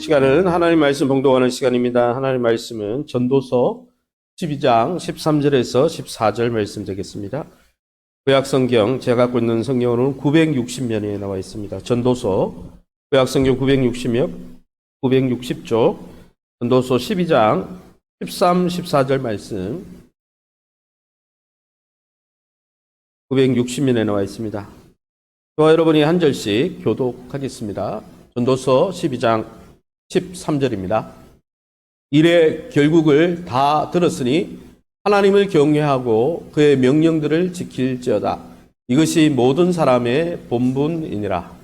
시간은 하나님 말씀 봉독하는 시간입니다. 하나님 말씀은 전도서 12장 13절에서 14절 말씀 되겠습니다. 구약성경 제가 갖고 있는 성경으로는 960면에 나와 있습니다. 전도서 구약성경 960쪽 전도서 12장 13, 14절 말씀 960면에 나와 있습니다. 저와 여러분이 한 절씩 교독하겠습니다. 전도서 12장 13절입니다. 이래 결국을 다 들었으니 하나님을 경외하고 그의 명령들을 지킬지어다. 이것이 모든 사람의 본분이니라.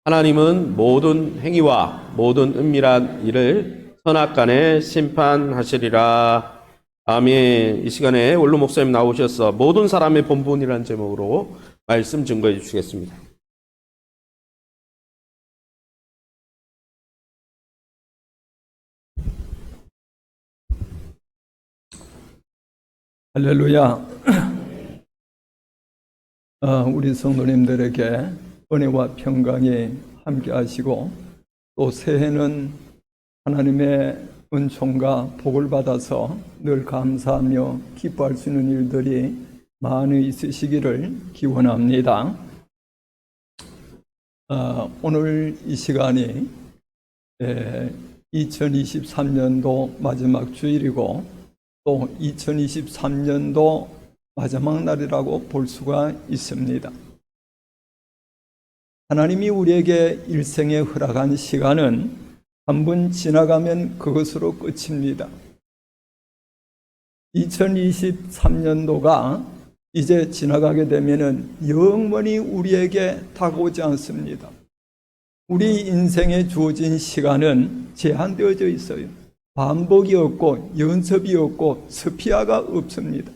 하나님은 모든 행위와 모든 은밀한 일을 선악간에 심판하시리라. 아멘. 이 시간에 원로 목사님 나오셔서 모든 사람의 본분이라는 제목으로 말씀 증거해 주시겠습니다. 할렐루야. 우리 성도님들에게 은혜와 평강이 함께 하시고 또 새해는 하나님의 은총과 복을 받아서 늘 감사하며 기뻐할 수 있는 일들이 많이 있으시기를 기원합니다. 오늘 이 시간이 2023년도 마지막 주일이고 또 2023년도 마지막 날이라고 볼 수가 있습니다. 하나님이 우리에게 일생에 허락한 시간은 한 번 지나가면 그것으로 끝입니다. 2023년도가 이제 지나가게 되면은 영원히 우리에게 다가오지 않습니다. 우리 인생에 주어진 시간은 제한되어져 있어요. 반복이 없고 연습이 없고 스피아가 없습니다.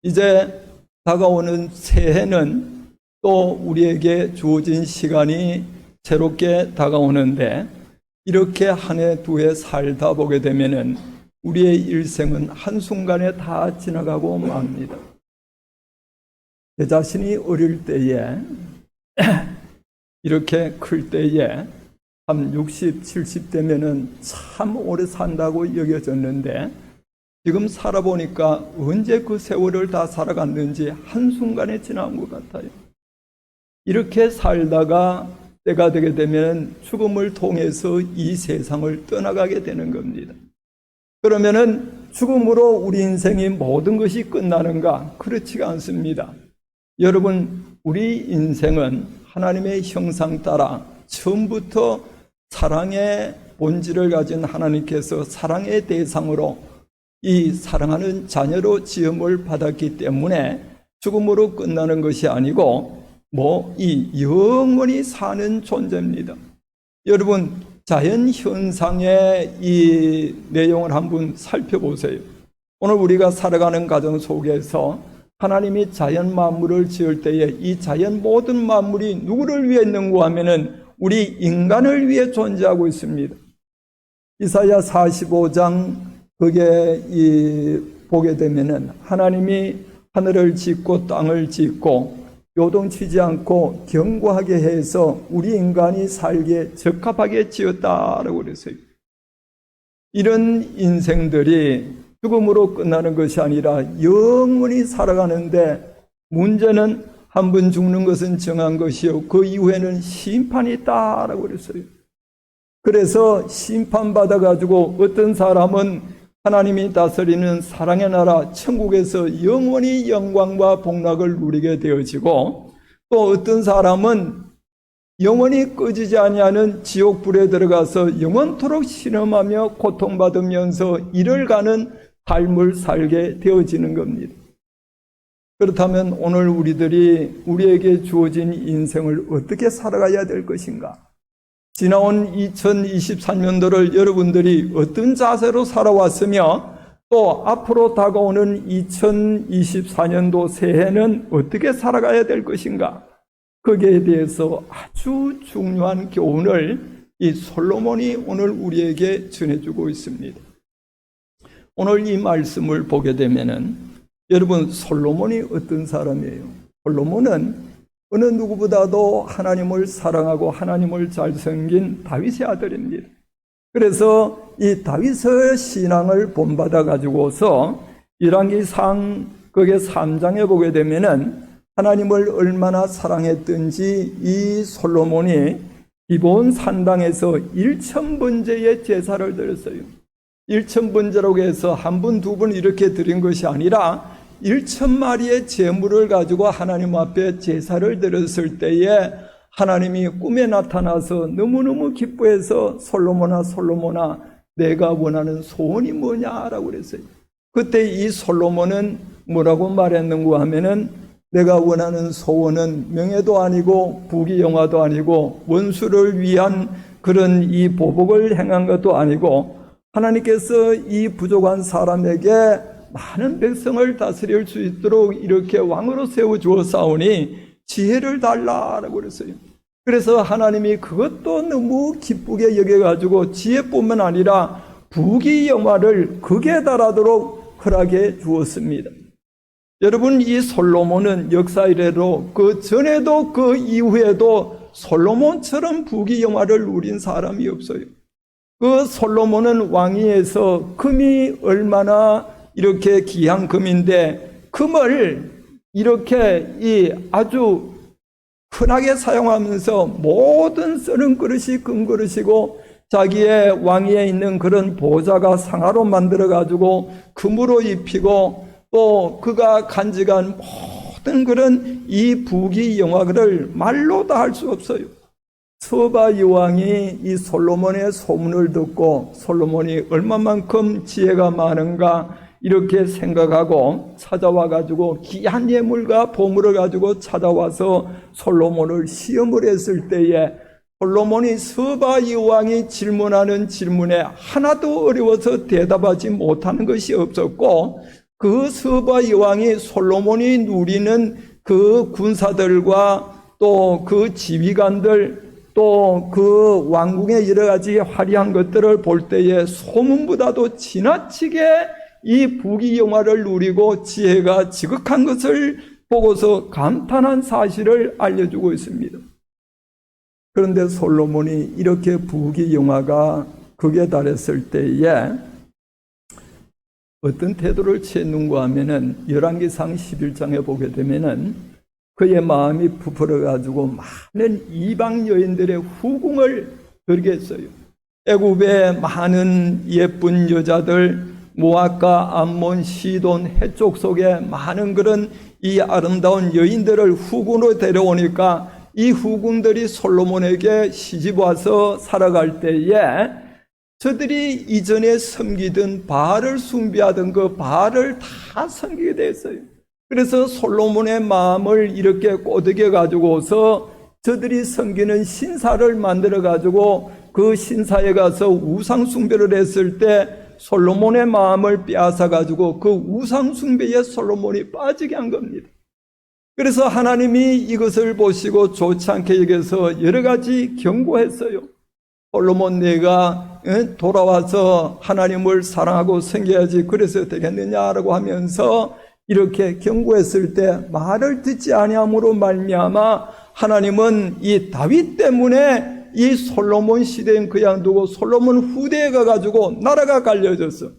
이제 다가오는 새해는 또 우리에게 주어진 시간이 새롭게 다가오는데 이렇게 한 해 두 해 살다 보게 되면은 우리의 일생은 한순간에 다 지나가고 맙니다. 제 자신이 어릴 때에 이렇게 클 때에 한 60, 70 되면은 참 오래 산다고 여겨졌는데 지금 살아보니까 언제 그 세월을 다 살아갔는지 한순간에 지나온 것 같아요. 이렇게 살다가 때가 되게 되면 죽음을 통해서 이 세상을 떠나가게 되는 겁니다. 그러면은 죽음으로 우리 인생의 모든 것이 끝나는가? 그렇지가 않습니다. 여러분, 우리 인생은 하나님의 형상 따라 처음부터 사랑의 본질을 가진 하나님께서 사랑의 대상으로 이 사랑하는 자녀로 지음을 받았기 때문에 죽음으로 끝나는 것이 아니고 이 영원히 사는 존재입니다. 여러분, 자연 현상의 이 내용을 한번 살펴보세요. 오늘 우리가 살아가는 가정 속에서 하나님이 자연 만물을 지을 때에 이 자연 모든 만물이 누구를 위해 있는가 하면은 우리 인간을 위해 존재하고 있습니다. 이사야 45장 거기에 보게 되면은 하나님이 하늘을 짓고 땅을 짓고 요동치지 않고 견고하게 해서 우리 인간이 살기에 적합하게 지었다라고 그랬어요. 이런 인생들이 죽음으로 끝나는 것이 아니라 영원히 살아가는데 문제는 한 번 죽는 것은 정한 것이요 그 이후에는 심판이 있다라고 그랬어요. 그래서 심판받아 가지고 어떤 사람은 하나님이 다스리는 사랑의 나라 천국에서 영원히 영광과 복락을 누리게 되어지고 또 어떤 사람은 영원히 꺼지지 아니하는 지옥불에 들어가서 영원토록 신음하며 고통받으면서 이를 가는 삶을 살게 되어지는 겁니다. 그렇다면 오늘 우리에게 주어진 인생을 어떻게 살아가야 될 것인가? 지나온 2024년도를 여러분들이 어떤 자세로 살아왔으며 또 앞으로 다가오는 2024년도 새해는 어떻게 살아가야 될 것인가? 거기에 대해서 아주 중요한 교훈을 이 솔로몬이 오늘 우리에게 전해주고 있습니다. 오늘 이 말씀을 보게 되면은 여러분, 솔로몬이 어떤 사람이에요? 솔로몬은 어느 누구보다도 하나님을 사랑하고 하나님을 잘 섬긴 다윗의 아들입니다. 그래서 이 다윗의 신앙을 본받아 가지고서 열왕기상 그게 3장에 보게 되면은 하나님을 얼마나 사랑했든지 이 솔로몬이 기브온 산당에서 1000번제의 제사를 드렸어요. 1000번제라고 해서 한 분, 두 분 이렇게 드린 것이 아니라 1000마리의 제물을 가지고 하나님 앞에 제사를 드렸을 때에 하나님이 꿈에 나타나서 너무너무 기뻐해서 솔로몬아 내가 원하는 소원이 뭐냐라고 그랬어요. 그때 이 솔로몬은 뭐라고 말했는가 하면은 내가 원하는 소원은 명예도 아니고 부귀영화도 아니고 원수를 위한 그런 이 보복을 행한 것도 아니고 하나님께서 이 부족한 사람에게 많은 백성을 다스릴 수 있도록 이렇게 왕으로 세워주었사오니 지혜를 달라라고 그랬어요. 그래서 하나님이 그것도 너무 기쁘게 여겨가지고 지혜뿐만 아니라 부귀영화를 극에 달하도록 허락해 주었습니다. 여러분, 이 솔로몬은 역사 이래로 그 전에도 그 이후에도 솔로몬처럼 부귀영화를 누린 사람이 없어요. 그 솔로몬은 왕위에서 금이 얼마나 이렇게 귀한 금인데 금을 이렇게 이 아주 흔하게 사용하면서 모든 쓰는 그릇이 금그릇이고 자기의 왕위에 있는 그런 보좌가 상아로 만들어 가지고 금으로 입히고 또 그가 간직한 모든 그런 이 부귀영화를 말로 다 할 수 없어요. 서바 여왕이 이 솔로몬의 소문을 듣고 솔로몬이 얼마만큼 지혜가 많은가 이렇게 생각하고 찾아와 가지고 귀한 예물과 보물을 가지고 찾아와서 솔로몬을 시험을 했을 때에 솔로몬이 서바 여왕이 질문하는 질문에 하나도 어려워서 대답하지 못하는 것이 없었고 그 서바 여왕이 솔로몬이 누리는 그 군사들과 또 그 지휘관들 또 그 왕궁의 여러 가지 화려한 것들을 볼 때에 소문보다도 지나치게 이 부귀영화를 누리고 지혜가 지극한 것을 보고서 감탄한 사실을 알려주고 있습니다. 그런데 솔로몬이 이렇게 부귀영화가 극에 달했을 때에 어떤 태도를 취했는가 하면은 열왕기상 11장에 보게 되면은 그의 마음이 부풀어 가지고 많은 이방 여인들의 후궁을 들게 했어요. 애굽의 많은 예쁜 여자들 모압과 암몬, 시돈, 해쪽 속에 많은 그런 이 아름다운 여인들을 후궁으로 데려오니까 이 후궁들이 솔로몬에게 시집 와서 살아갈 때에 저들이 이전에 섬기던 바알을 숭배하던 그 바알을 다 섬기게 됐어요. 그래서 솔로몬의 마음을 이렇게 꼬드겨 가지고서 저들이 섬기는 신사를 만들어 가지고 그 신사에 가서 우상 숭배를 했을 때 솔로몬의 마음을 빼앗아 가지고 그 우상 숭배에 솔로몬이 빠지게 한 겁니다. 그래서 하나님이 이것을 보시고 좋지 않게 여겨서 여러 가지 경고했어요. 솔로몬 내가 돌아와서 하나님을 사랑하고 섬겨야지 그래서 되겠느냐라고 하면서 이렇게 경고했을 때 말을 듣지 아니함으로 말미암아 하나님은 이 다윗 때문에 이 솔로몬 시대엔 그냥 두고 솔로몬 후대에 가가지고 나라가 갈려졌어.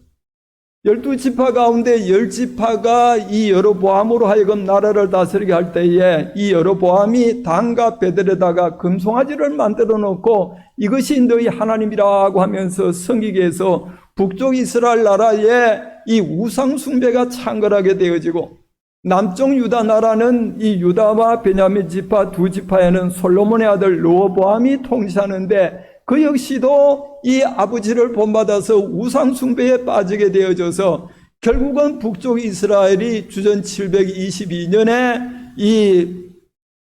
12지파 가운데 10지파가 이 여로보암으로 하여금 나라를 다스리게 할 때에 이 여로보암이 단과 베들에다가 금송아지를 만들어 놓고 이것이 너희 하나님이라고 하면서 섬기게 해서 북쪽 이스라엘 나라에 이 우상 숭배가 창궐하게 되어지고 남쪽 유다 나라는 이 유다와 베냐민 지파 두 지파에는 솔로몬의 아들 르호보암이 통치하는데 그 역시도 이 아버지를 본받아서 우상 숭배에 빠지게 되어져서 결국은 북쪽 이스라엘이 주전 722년에 이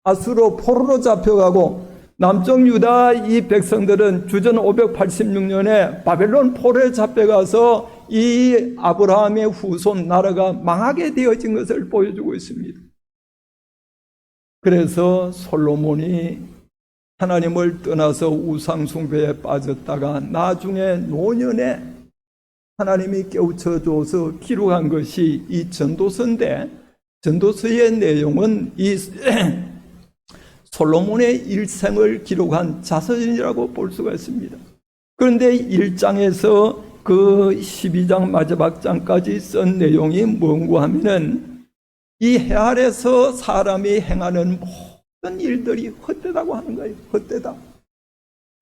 아수르 포로로 잡혀가고 남쪽 유다 이 백성들은 주전 586년에 바벨론 포로에 잡혀가서 이 아브라함의 후손 나라가 망하게 되어진 것을 보여주고 있습니다. 그래서 솔로몬이 하나님을 떠나서 우상숭배에 빠졌다가 나중에 노년에 하나님이 깨우쳐줘서 기록한 것이 이 전도서인데 전도서의 내용은 이 솔로몬의 일생을 기록한 자서전이라고 볼 수가 있습니다. 그런데 1장에서 그 12장 마지막 장까지 쓴 내용이 뭔가 하면은 이 해 아래서 사람이 행하는 모든 일들이 헛되다고 하는 거예요. 헛되다.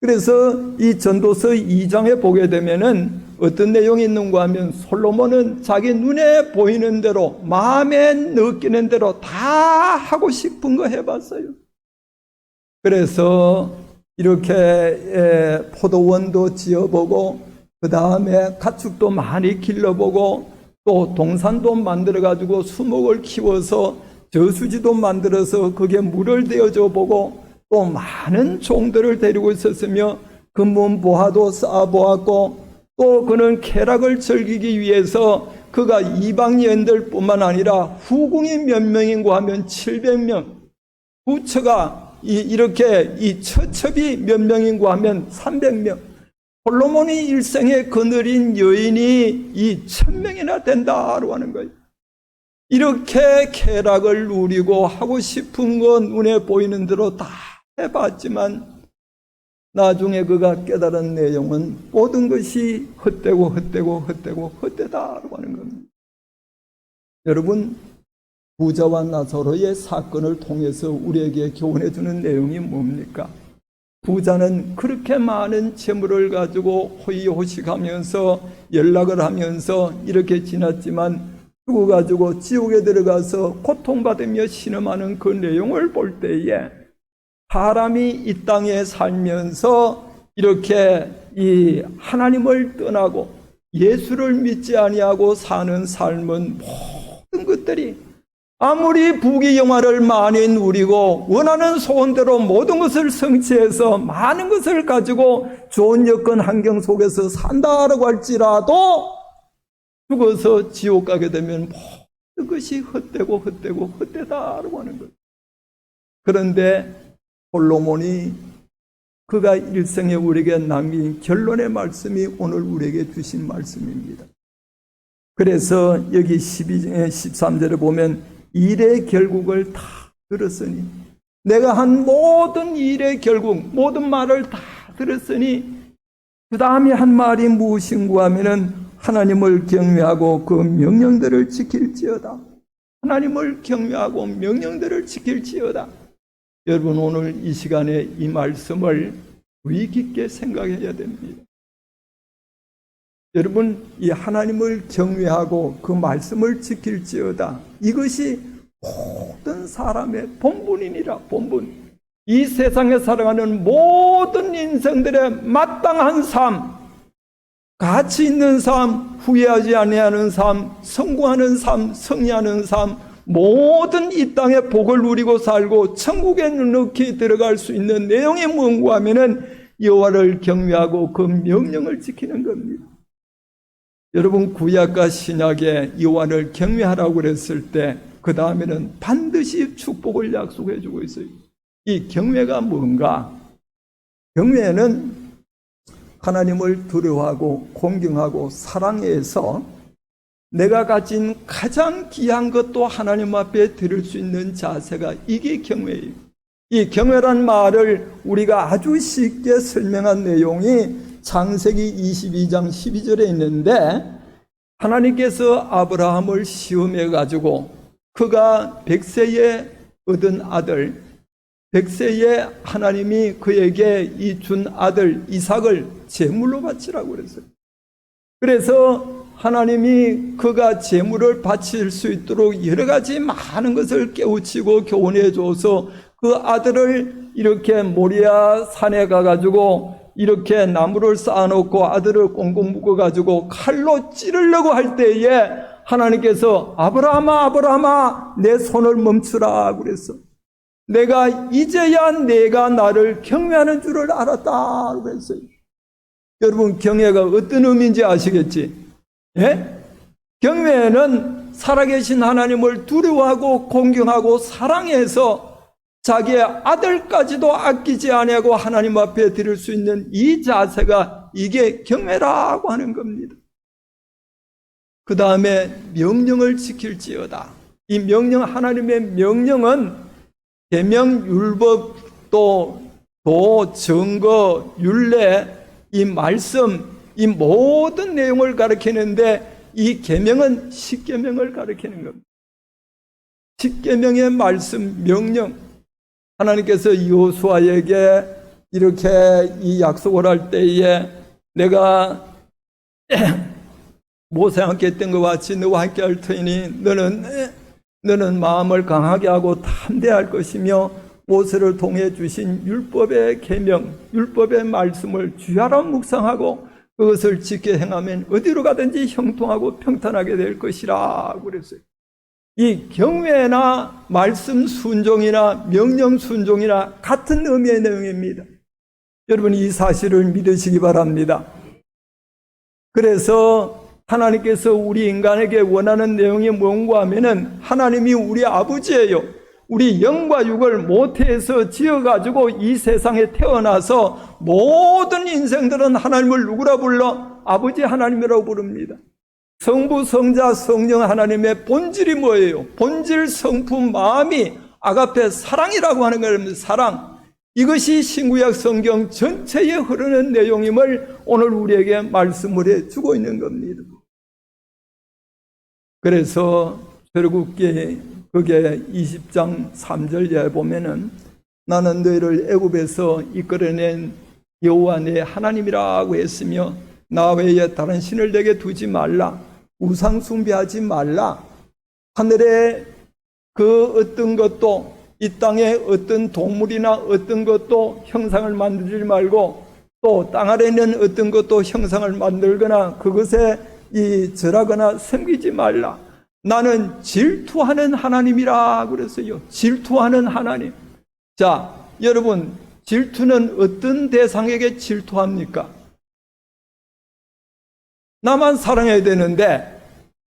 그래서 이 전도서 2장에 보게 되면은 어떤 내용이 있는가 하면 솔로몬은 자기 눈에 보이는 대로 마음에 느끼는 대로 다 하고 싶은 거 해봤어요. 그래서 이렇게 포도원도 지어보고 그 다음에 가축도 많이 길러보고 또 동산도 만들어가지고 수목을 키워서 저수지도 만들어서 거기에 물을 대어줘 보고 또 많은 종들을 데리고 있었으며 금문보화도 쌓아보았고 또 그는 쾌락을 즐기기 위해서 그가 이방 여인들 뿐만 아니라 후궁이 몇 명인고 하면 700명, 부처가 이렇게 이 처첩이 몇 명인고 하면 300명, 솔로몬이 일생에 거느린 여인이 이 1000명이나 된다고 하는 거예요. 이렇게 쾌락을 누리고 하고 싶은 건 눈에 보이는 대로 다 해봤지만 나중에 그가 깨달은 내용은 모든 것이 헛되고 헛되고 헛되고 헛되다라고 하는 겁니다. 여러분, 부자와 나사로의 사건을 통해서 우리에게 교훈해 주는 내용이 뭡니까? 부자는 그렇게 많은 재물을 가지고 호의호식하면서 연락을 하면서 이렇게 지났지만 죽어가지고 지옥에 들어가서 고통받으며 신음하는 그 내용을 볼 때에 사람이 이 땅에 살면서 이렇게 이 하나님을 떠나고 예수를 믿지 아니하고 사는 삶은 모든 것들이 아무리 부귀영화를 많이 누리고 원하는 소원대로 모든 것을 성취해서 많은 것을 가지고 좋은 여건 환경 속에서 산다라고 할지라도 죽어서 지옥 가게 되면 모든 것이 헛되고 헛되고 헛되다라고 하는 거예요. 그런데 솔로몬이 그가 일생에 우리에게 남긴 결론의 말씀이 오늘 우리에게 주신 말씀입니다. 그래서 여기 13절에 보면 일의 결국을 다 들었으니 내가 한 모든 일의 결국 모든 말을 다 들었으니 그 다음에 한 말이 무엇인가 하면은 하나님을 경외하고 그 명령들을 지킬지어다. 하나님을 경외하고 명령들을 지킬지어다. 여러분, 오늘 이 시간에 이 말씀을 주의 깊게 생각해야 됩니다. 여러분, 이 하나님을 경외하고 그 말씀을 지킬지어다. 이것이 모든 사람의 본분이니라. 본분. 이 세상에 살아가는 모든 인생들의 마땅한 삶, 가치 있는 삶, 후회하지 아니하는 삶, 성공하는 삶, 승리하는 삶, 모든 이 땅의 복을 누리고 살고 천국에 넉넉히 들어갈 수 있는 내용이 뭔가 하면은 여호와를 경외하고 그 명령을 지키는 겁니다. 여러분, 구약과 신약에 여호와를 경외하라고 그랬을 때 그 다음에는 반드시 축복을 약속해 주고 있어요. 이 경외가 뭔가? 경외는 하나님을 두려워하고 공경하고 사랑해서 내가 가진 가장 귀한 것도 하나님 앞에 드릴 수 있는 자세가 이게 경외예요. 이 경외란 말을 우리가 아주 쉽게 설명한 내용이 창세기 22장 12절에 있는데 하나님께서 아브라함을 시험해 가지고 그가 100세에 얻은 아들, 100세에 하나님이 그에게 이 준 아들 이삭을 제물로 바치라고 그랬어요. 그래서 하나님이 그가 제물을 바칠 수 있도록 여러 가지 많은 것을 깨우치고 교훈해 줘서 그 아들을 이렇게 모리아 산에 가가지고 이렇게 나무를 쌓아놓고 아들을 꽁꽁 묶어가지고 칼로 찌르려고 할 때에 하나님께서 아브라함아 아브라함아 내 손을 멈추라 그랬어. 내가 이제야 내가 나를 경외하는 줄을 알았다 그랬어요. 여러분, 경외가 어떤 의미인지 아시겠지? 예? 경외는 살아계신 하나님을 두려워하고 공경하고 사랑해서 자기의 아들까지도 아끼지 아니하고 하나님 앞에 드릴 수 있는 이 자세가 이게 경외라고 하는 겁니다. 그 다음에 명령을 지킬지어다. 이 명령, 하나님의 명령은 계명, 율법, 도, 증거, 율례 이 말씀, 이 모든 내용을 가르치는데 이 계명은 십계명을 가르치는 겁니다. 십계명의 말씀, 명령. 하나님께서 여호수아에게 이렇게 이 약속을 할 때에 내가 모세와 함께 했던 것과 같이 너와 함께 할 터이니 너는 마음을 강하게 하고 담대할 것이며 모세를 통해 주신 율법의 계명, 율법의 말씀을 주야로 묵상하고 그것을 지켜 행하면 어디로 가든지 형통하고 평탄하게 될 것이라 그랬어요. 이 경외나 말씀 순종이나 명령 순종이나 같은 의미의 내용입니다. 여러분 이 사실을 믿으시기 바랍니다. 그래서 하나님께서 우리 인간에게 원하는 내용이 뭔가 하면은 하나님이 우리 아버지예요. 우리 영과 육을 모태에서 지어가지고 이 세상에 태어나서 모든 인생들은 하나님을 누구라 불러? 아버지 하나님이라고 부릅니다. 성부, 성자, 성령 하나님의 본질이 뭐예요? 본질, 성품, 마음이 아가페 사랑이라고 하는 겁니다. 사랑. 이것이 신구약 성경 전체에 흐르는 내용임을 오늘 우리에게 말씀을 해주고 있는 겁니다. 그래서 결국에 그게 20장 3절에 보면은 나는 너희를 애굽에서 이끌어낸 여호와 내 하나님이라고 했으며 나 외에 다른 신을 내게 두지 말라. 우상 숭배하지 말라. 하늘에 그 어떤 것도 이 땅에 어떤 동물이나 어떤 것도 형상을 만들지 말고 또 땅 아래 있는 어떤 것도 형상을 만들거나 그것에 절하거나 섬기지 말라. 나는 질투하는 하나님이라 그랬어요. 질투하는 하나님. 자, 여러분 질투는 어떤 대상에게 질투합니까? 나만 사랑해야 되는데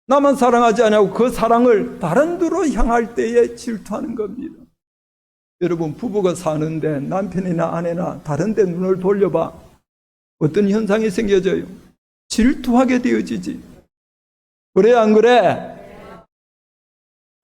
나만 사랑하지 않고 그 사랑을 다른 데로 향할 때에 질투하는 겁니다. 여러분 부부가 사는데 남편이나 아내나 다른 데 눈을 돌려봐. 어떤 현상이 생겨져요? 질투하게 되어지지. 그래 안 그래?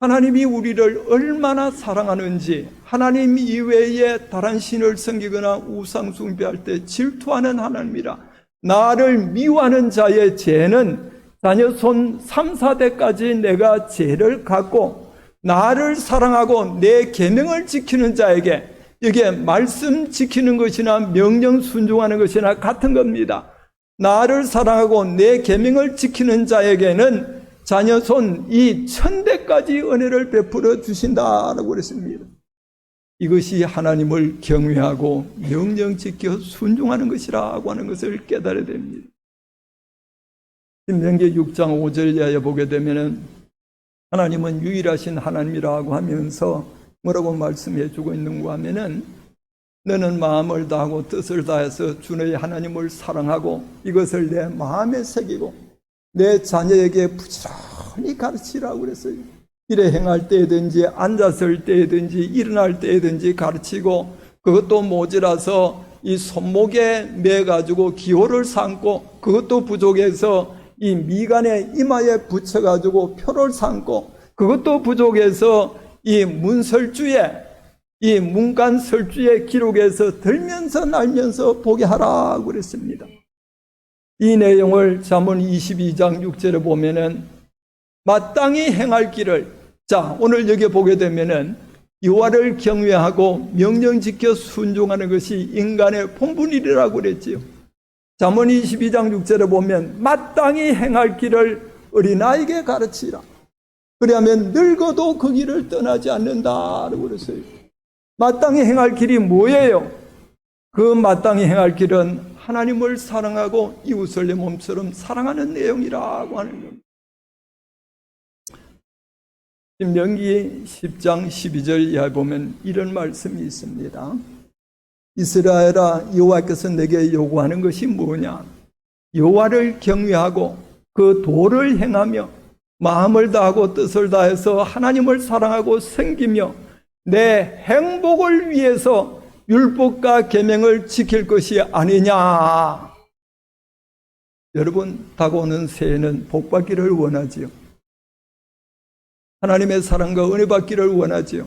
하나님이 우리를 얼마나 사랑하는지 하나님 이외에 다른 신을 섬기거나 우상 숭배할 때 질투하는 하나님이라. 나를 미워하는 자의 죄는 자녀손 3, 4대까지 내가 죄를 갖고 나를 사랑하고 내 계명을 지키는 자에게 이게 말씀 지키는 것이나 명령 순종하는 것이나 같은 겁니다. 나를 사랑하고 내 계명을 지키는 자에게는 자녀손 이 1000대까지 은혜를 베풀어 주신다라고 그랬습니다. 이것이 하나님을 경외하고 명령 지켜 순종하는 것이라고 하는 것을 깨달아야 됩니다. 신명기 6장 5절에 보게 되면은 하나님은 유일하신 하나님이라고 하면서 뭐라고 말씀해 주고 있는가 하면은 너는 마음을 다하고 뜻을 다해서 주 너의 하나님을 사랑하고 이것을 내 마음에 새기고 내 자녀에게 부지런히 가르치라고 그랬어요. 길에 행할 때든지 앉았을 때든지 일어날 때든지 가르치고 그것도 모자라서 이 손목에 매가지고 기호를 삼고 그것도 부족해서 이 미간에 이마에 붙여가지고 표를 삼고 그것도 부족해서 이 문설주에 이 문간 설주에 기록해서 들면서 날면서 보게 하라고 그랬습니다. 이 내용을 잠언 22장 6절에 보면은 마땅히 행할 길을 자 오늘 여기 보게 되면은 여호와를 경외하고 명령 지켜 순종하는 것이 인간의 본분이라고 그랬지요. 잠언 22장 6절에 보면 마땅히 행할 길을 어린아이에게 가르치라. 그러면 늙어도 그 길을 떠나지 않는다라고 그랬어요. 마땅히 행할 길이 뭐예요? 그 마땅히 행할 길은 하나님을 사랑하고 이웃을 내 몸처럼 사랑하는 내용이라고 하는 겁니다. 신명기 10장 12절 이하에 보면 이런 말씀이 있습니다. 이스라엘아 여호와께서 내게 요구하는 것이 뭐냐? 여호와를 경외하고 그 도를 행하며 마음을 다하고 뜻을 다해서 하나님을 사랑하고 섬기며 내 행복을 위해서 율법과 계명을 지킬 것이 아니냐. 여러분 다가오는 새해는 복받기를 원하지요. 하나님의 사랑과 은혜 받기를 원하지요.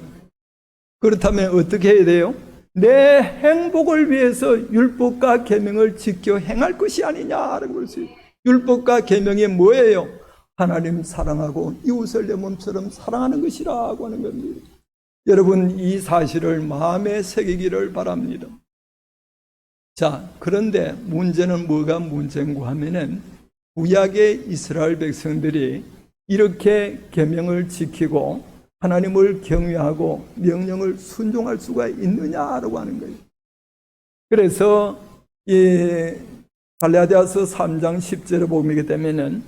그렇다면 어떻게 해야 돼요? 내 행복을 위해서 율법과 계명을 지켜 행할 것이 아니냐라고 그랬어요. 율법과 계명이 뭐예요? 하나님 사랑하고 이웃을 내 몸처럼 사랑하는 것이라고 하는 겁니다. 여러분, 이 사실을 마음에 새기기를 바랍니다. 자, 그런데 문제는 뭐가 문제인가 하면은 구약의 이스라엘 백성들이 이렇게 계명을 지키고 하나님을 경외하고 명령을 순종할 수가 있느냐라고 하는 거예요. 그래서 이 갈라디아서 3장 10절에 보게 되면은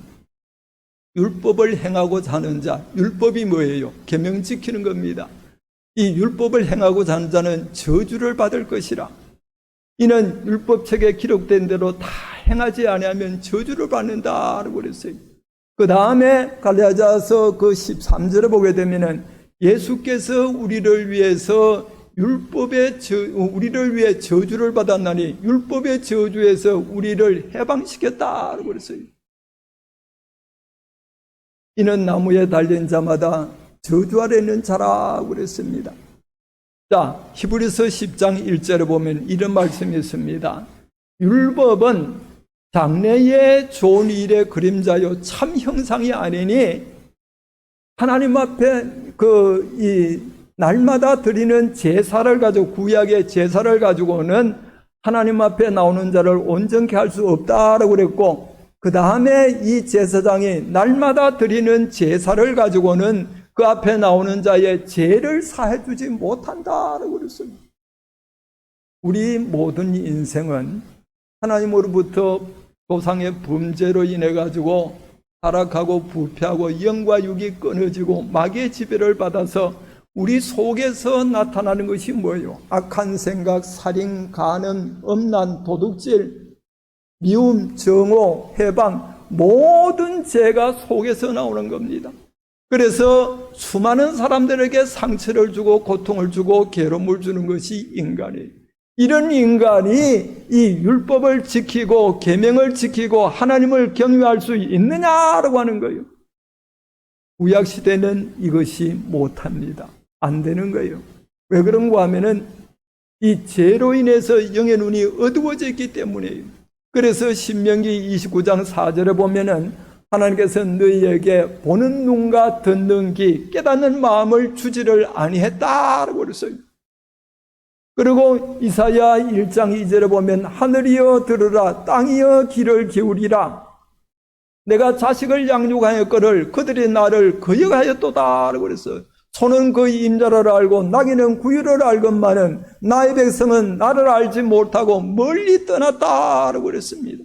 율법을 행하고 자는 자, 율법이 뭐예요? 계명 지키는 겁니다. 이 율법을 행하고 자는 자는 저주를 받을 것이라. 이는 율법책에 기록된 대로 다 행하지 아니하면 저주를 받는다라고 그랬어요. 그 다음에 갈라디아서 그 13절에 보게 되면은 예수께서 우리를 위해 저주를 받았나니 율법의 저주에서 우리를 해방시켰다라고 그랬어요. 이는 나무에 달린 자마다 저주 아래 있는 자라고 그랬습니다. 자, 히브리서 10장 1절에 보면 이런 말씀이 있습니다. 율법은 장래의 좋은 일의 그림자요 참 형상이 아니니 하나님 앞에 이 날마다 드리는 제사를 가지고 구약의 제사를 가지고는 하나님 앞에 나오는 자를 온전케 할 수 없다라고 그랬고, 그 다음에 이 제사장이 날마다 드리는 제사를 가지고는 그 앞에 나오는 자의 죄를 사해주지 못한다라고 그랬어요. 우리 모든 인생은 하나님으로부터 조상의 범죄로 인해 가지고 타락하고 부패하고 영과 육이 끊어지고 마귀의 지배를 받아서 우리 속에서 나타나는 것이 뭐예요? 악한 생각, 살인, 간음, 음란, 도둑질, 미움, 정오, 해방, 모든 죄가 속에서 나오는 겁니다. 그래서 수많은 사람들에게 상처를 주고 고통을 주고 괴로움을 주는 것이 인간이에요. 이런 인간이 이 율법을 지키고 계명을 지키고 하나님을 경외할 수 있느냐라고 하는 거예요. 구약 시대는 이것이 못합니다. 안 되는 거예요. 왜 그런가 하면은 이 죄로 인해서 영의 눈이 어두워져 있기 때문이에요. 그래서 신명기 29장 4절에 보면은 하나님께서 너희에게 보는 눈과 듣는 귀, 깨닫는 마음을 주지를 아니했다라고 그랬어요. 그리고 이사야 1장 2절에 보면 하늘이여 들으라, 땅이여 귀를 기울이라, 내가 자식을 양육하였거늘 그들이 나를 거역하였도다라고 그랬어요. 소는 그 임자를 알고 나귀는 구유를 알건만은 나의 백성은 나를 알지 못하고 멀리 떠났다라고 그랬습니다.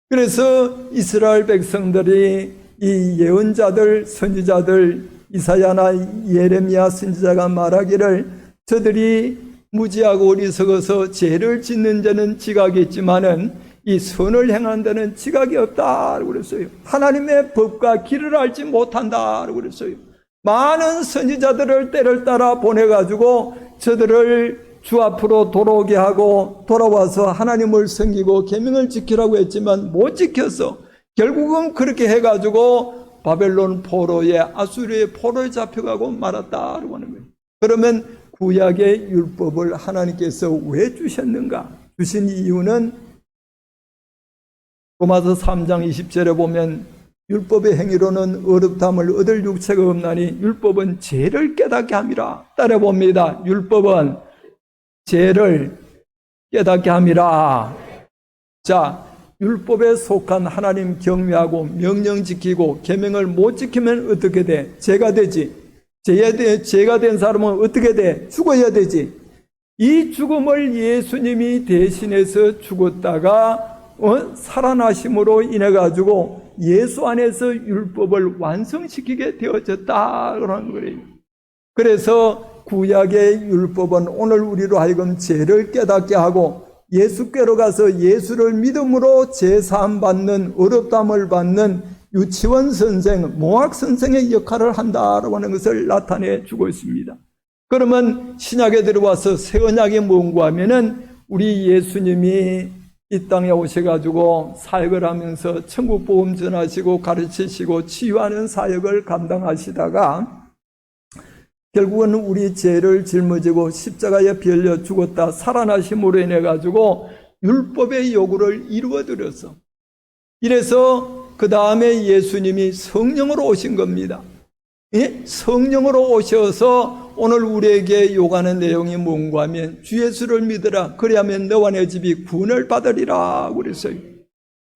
그래서 이스라엘 백성들이 이 예언자들, 선지자들, 이사야나 예레미야 선지자가 말하기를 저들이 무지하고 어리석어서 죄를 짓는 자는 지각이 있지만은 이 선을 행하는 데는 지각이 없다라고 그랬어요. 하나님의 법과 길을 알지 못한다라고 그랬어요. 많은 선지자들을 때를 따라 보내가지고 저들을 주 앞으로 돌아오게 하고 돌아와서 하나님을 섬기고 계명을 지키라고 했지만 못 지켰어. 결국은 그렇게 해가지고 바벨론 포로에, 아수르의 포로에 잡혀가고 말았다라고 하는 거예요. 그러면 구약의 율법을 하나님께서 왜 주셨는가? 주신 이유는 로마서 3장 20절에 보면 율법의 행위로는 어렵담을 얻을 육체가 없나니 율법은 죄를 깨닫게 함이라. 따라봅니다. 율법은 죄를 깨닫게 함이라. 자, 율법에 속한 하나님 경외하고 명령 지키고 계명을 못 지키면 어떻게 돼? 죄가 되지. 죄가 된 사람은 어떻게 돼? 죽어야 되지. 이 죽음을 예수님이 대신해서 죽었다가 살아나심으로 인해 가지고 예수 안에서 율법을 완성시키게 되어졌다 그러는 거예요. 그래서 구약의 율법은 오늘 우리로 하여금 죄를 깨닫게 하고 예수께로 가서 예수를 믿음으로 제사함 받는, 어렵담을 받는 유치원 선생, 모학 선생의 역할을 한다라고 하는 것을 나타내 주고 있습니다. 그러면 신약에 들어와서 새 언약이 뭔가 하면은 우리 예수님이 이 땅에 오셔가지고 사역을 하면서 천국 복음 전하시고 가르치시고 치유하는 사역을 감당하시다가 결국은 우리 죄를 짊어지고 십자가에 빌려 죽었다 살아나심으로 인해 가지고 율법의 요구를 이루어드렸어. 이래서 그 다음에 예수님이 성령으로 오신 겁니다. 예? 성령으로 오셔서 오늘 우리에게 요구하는 내용이 뭔가 하면 주 예수를 믿으라. 그리하면 너와 내 집이 구원을 받으리라 그랬어요.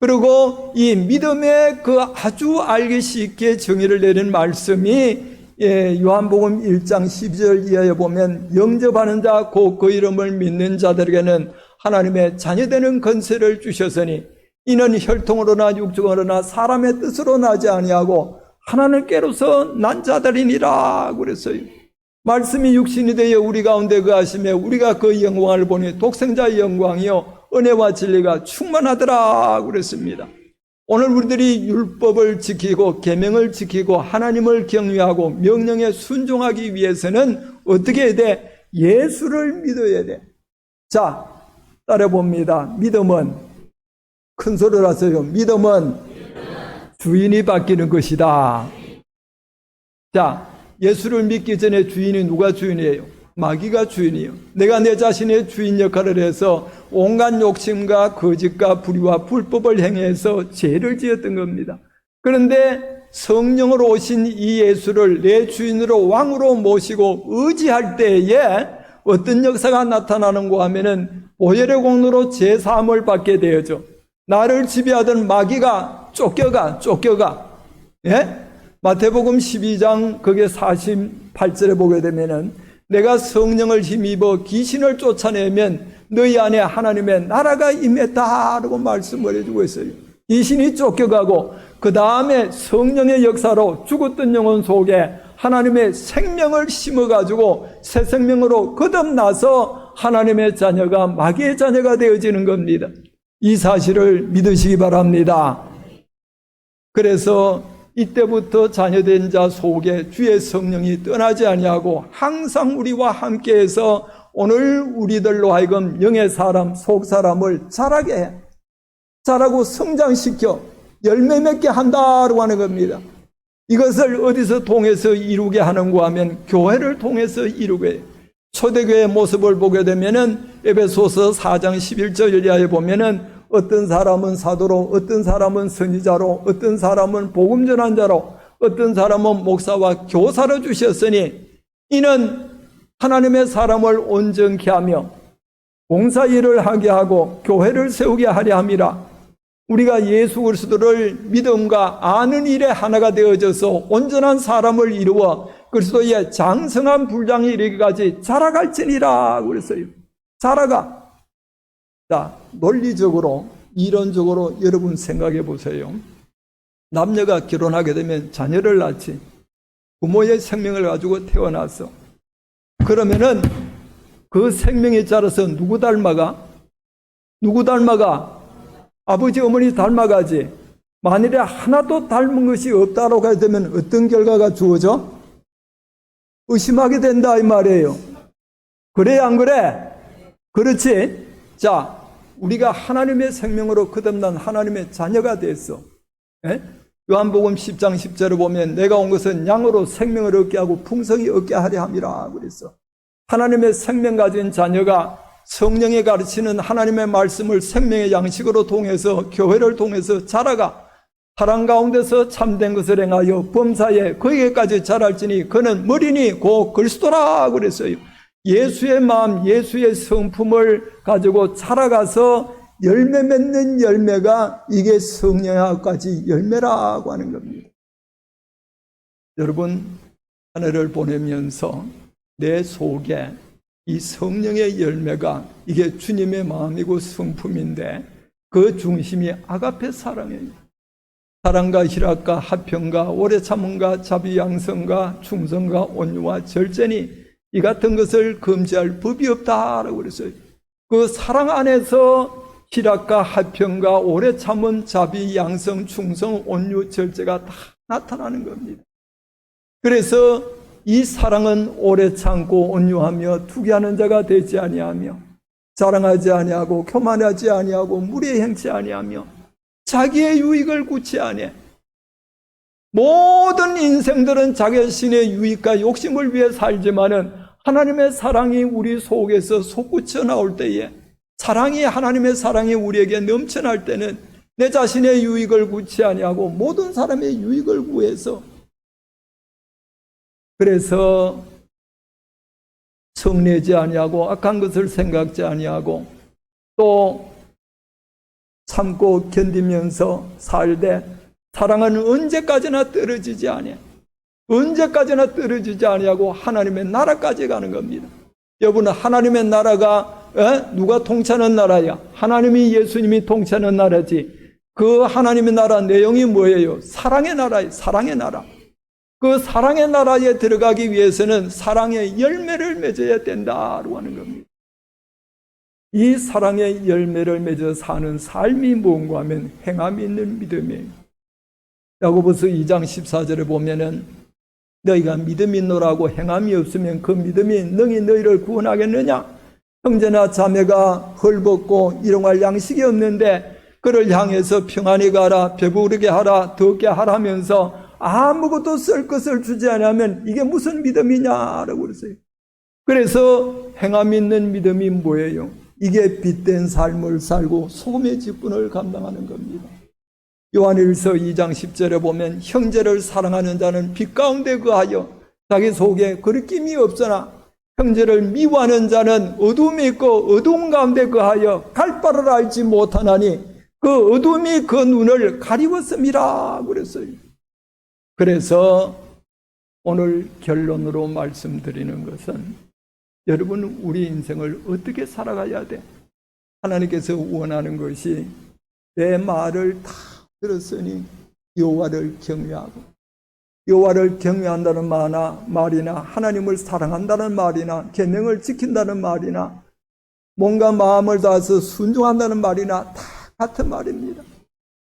그리고 이 믿음의 그 아주 알기 쉽게 정의를 내린 말씀이 요한복음 1장 12절 이하에 보면 영접하는 자 곧 그 이름을 믿는 자들에게는 하나님의 자녀되는 권세를 주셨으니 이는 혈통으로나 육적으로나 사람의 뜻으로 나지 아니하고 하나님께로서 난 자들이니라 그랬어요. 말씀이 육신이 되어 우리 가운데 거하시며 우리가 그 영광을 보니 독생자의 영광이요 은혜와 진리가 충만하더라 그랬습니다. 오늘 우리들이 율법을 지키고 계명을 지키고 하나님을 경외하고 명령에 순종하기 위해서는 어떻게 해야 돼? 예수를 믿어야 돼. 자, 따라봅니다. 믿음은 큰 소리로 하세요. 믿음은 주인이 바뀌는 것이다. 자, 예수를 믿기 전에 주인이 누가 주인이에요? 마귀가 주인이에요. 내가 내 자신의 주인 역할을 해서 온갖 욕심과 거짓과 불의와 불법을 행해서 죄를 지었던 겁니다. 그런데 성령으로 오신 이 예수를 내 주인으로 왕으로 모시고 의지할 때에 어떤 역사가 나타나는가 하면은 보혈의 공로로 제사함을 받게 되어져. 나를 지배하던 마귀가 쫓겨가. 예? 마태복음 12장 거기에 48절에 보게 되면은 내가 성령을 힘입어 귀신을 쫓아내면 너희 안에 하나님의 나라가 임했다라고 말씀을 해주고 있어요. 귀신이 쫓겨가고 그 다음에 성령의 역사로 죽었던 영혼 속에 하나님의 생명을 심어가지고 새 생명으로 거듭나서 하나님의 자녀가 마귀의 자녀가 되어지는 겁니다. 이 사실을 믿으시기 바랍니다. 그래서 이때부터 자녀된 자 속에 주의 성령이 떠나지 아니하고 항상 우리와 함께해서 오늘 우리들로 하여금 영의 사람, 속 사람을 자라게 해. 자라고 성장시켜 열매 맺게 한다고 하는 겁니다. 이것을 어디서 통해서 이루게 하는가 하면 교회를 통해서 이루게 해요. 초대교회의 모습을 보게 되면은 에베소서 4장 11절 이하에 보면은 어떤 사람은 사도로, 어떤 사람은 선지자로, 어떤 사람은 복음 전환자로, 어떤 사람은 목사와 교사로 주셨으니 이는 하나님의 사람을 온전케 하며 봉사 일을 하게 하고 교회를 세우게 하려 함이라. 우리가 예수 그리스도를 믿음과 아는 일에 하나가 되어져서 온전한 사람을 이루어 그리스도의 장성한 분량에 이르기까지 자라갈지니라 그랬어요. 자라가. 자, 논리적으로, 이론적으로 여러분 생각해 보세요. 남녀가 결혼하게 되면 자녀를 낳지. 부모의 생명을 가지고 태어났어. 그러면은 그 생명이 자라서 누구 닮아가? 누구 닮아가? 아버지, 어머니 닮아가지. 만일에 하나도 닮은 것이 없다고 하게 되면 어떤 결과가 주어져? 의심하게 된다 이 말이에요. 그래 안 그래? 그렇지? 자, 우리가 하나님의 생명으로 거듭난 하나님의 자녀가 됐어. 예? 요한복음 10장 10절을 보면 내가 온 것은 양으로 생명을 얻게 하고 풍성히 얻게 하려 함이라 그랬어. 하나님의 생명 가진 자녀가 성령에 가르치는 하나님의 말씀을 생명의 양식으로 통해서 교회를 통해서 자라가 사랑 가운데서 참된 것을 행하여 범사에 거기에까지 자랄지니 그는 머리니 곧 그리스도라 그랬어요. 예수의 마음, 예수의 성품을 가지고 자라가서 열매 맺는 열매가 이게 성령까지 열매라고 하는 겁니다. 여러분, 한 해를 보내면서 내 속에 이 성령의 열매가 이게 주님의 마음이고 성품인데 그 중심이 아가페 사랑이에요. 사랑과 희락과 화평과 오래 참음과 자비 양성과 충성과 온유와 절제니 이 같은 것을 금지할 법이 없다라고 그랬어요. 그 사랑 안에서 희락과 화평과 오래 참은 자비, 양성, 충성, 온유, 절제가 다 나타나는 겁니다. 그래서 이 사랑은 오래 참고 온유하며 투기하는 자가 되지 아니하며 자랑하지 아니하고 교만하지 아니하고 무례 행치 아니하며 자기의 유익을 구치 아니해. 모든 인생들은 자신의 유익과 욕심을 위해 살지만은 하나님의 사랑이 우리 속에서 솟구쳐 나올 때에, 하나님의 사랑이 우리에게 넘쳐날 때는 내 자신의 유익을 구치 아니하고 모든 사람의 유익을 구해서, 그래서 성내지 아니하고 악한 것을 생각지 아니하고 또 참고 견디면서 살되, 사랑은 언제까지나 떨어지지 아니하, 언제까지나 떨어지지 아니하고 하나님의 나라까지 가는 겁니다. 여러분, 하나님의 나라가 누가 통치하는 나라야? 하나님이, 예수님이 통치하는 나라지. 그 하나님의 나라 내용이 뭐예요? 사랑의 나라예요. 사랑의 나라. 그 사랑의 나라에 들어가기 위해서는 사랑의 열매를 맺어야 된다고 하는 겁니다. 이 사랑의 열매를 맺어 사는 삶이 뭔가 하면 행함이 있는 믿음이에요. 야고보서 2장 14절에 보면은 너희가 믿음이 있노라고 행함이 없으면 그 믿음이 능히 너희를 구원하겠느냐? 형제나 자매가 헐벗고 일용할 양식이 없는데 그를 향해서 평안히 가라, 배부르게 하라, 덥게 하라면서 아무것도 쓸 것을 주지 않으면 이게 무슨 믿음이냐라고 그랬어요. 그래서 행함 있는 믿음이 뭐예요? 이게 빛된 삶을 살고 소금의 직분을 감당하는 겁니다. 요한일서 2장 10절에 보면 형제를 사랑하는 자는 빛 가운데 거하여 자기 속에 거리낌이 없으나 형제를 미워하는 자는 어둠이 있고 어두운 가운데 거하여 갈 바를 알지 못하나니 그 어둠이 그 눈을 가리웠음이라 그랬어요. 그래서 오늘 결론으로 말씀드리는 것은, 여러분, 우리 인생을 어떻게 살아가야 돼? 하나님께서 원하는 것이 내 말을 다 들었으니 여호와를 경외하고, 여호와를 경외한다는 말이나 하나님을 사랑한다는 말이나 계명을 지킨다는 말이나 뭔가 마음을 다해서 순종한다는 말이나 다 같은 말입니다.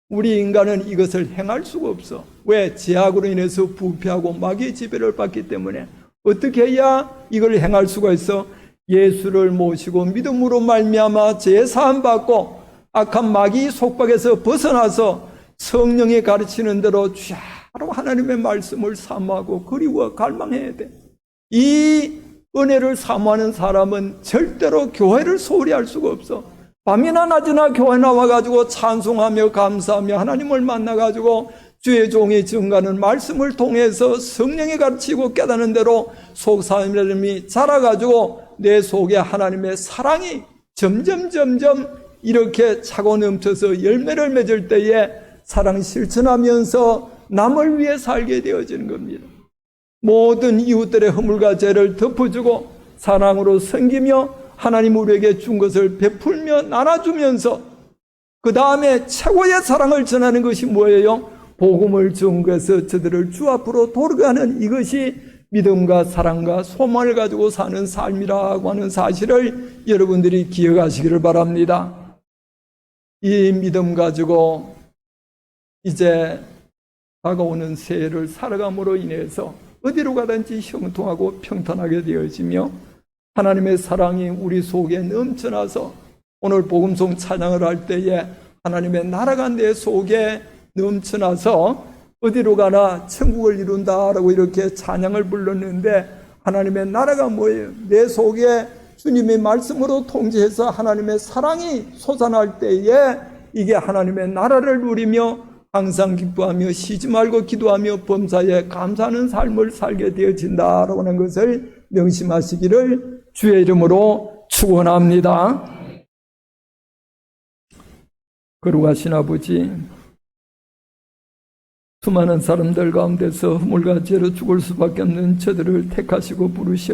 우리 인간은 이것을 행할 수가 없어. 왜? 죄악으로 인해서 부패하고 마귀의 지배를 받기 때문에. 어떻게 해야 이걸 행할 수가 있어? 예수를 모시고 믿음으로 말미암아 죄 사함 받고 악한 마귀 속박에서 벗어나서 성령이 가르치는 대로 주야로 하나님의 말씀을 사모하고 그리워 갈망해야 돼. 이 은혜를 사모하는 사람은 절대로 교회를 소홀히 할 수가 없어. 밤이나 낮이나 교회 나와가지고 찬송하며 감사하며 하나님을 만나가지고 주의 종이 증가하는 말씀을 통해서 성령이 가르치고 깨닫는 대로 속 사람이 자라가지고 내 속에 하나님의 사랑이 점점 이렇게 차고 넘쳐서 열매를 맺을 때에 사랑 실천하면서 남을 위해 살게 되어지는 겁니다. 모든 이웃들의 허물과 죄를 덮어주고 사랑으로 섬기며 하나님 우리에게 준 것을 베풀며 나눠주면서 그 다음에 최고의 사랑을 전하는 것이 뭐예요? 복음을 전거해서 저들을 주 앞으로 돌아가는, 이것이 믿음과 사랑과 소망을 가지고 사는 삶이라고 하는 사실을 여러분들이 기억하시기를 바랍니다. 이 믿음 가지고 이제 다가오는 새해를 살아감으로 인해서 어디로 가든지 형통하고 평탄하게 되어지며 하나님의 사랑이 우리 속에 넘쳐나서 오늘 복음송 찬양을 할 때에 하나님의 나라가 내 속에 넘쳐나서 어디로 가나 천국을 이룬다라고 이렇게 찬양을 불렀는데, 하나님의 나라가 뭐예요? 내 속에 주님의 말씀으로 통제해서 하나님의 사랑이 솟아날 때에 이게 하나님의 나라를 누리며 항상 기뻐하며 쉬지 말고 기도하며 범사에 감사하는 삶을 살게 되어진다라고 하는 것을 명심하시기를 주의 이름으로 축원합니다. 거룩하신 아버지, 수많은 사람들 가운데서 허물과 죄로 죽을 수밖에 없는 저들을 택하시고 부르시어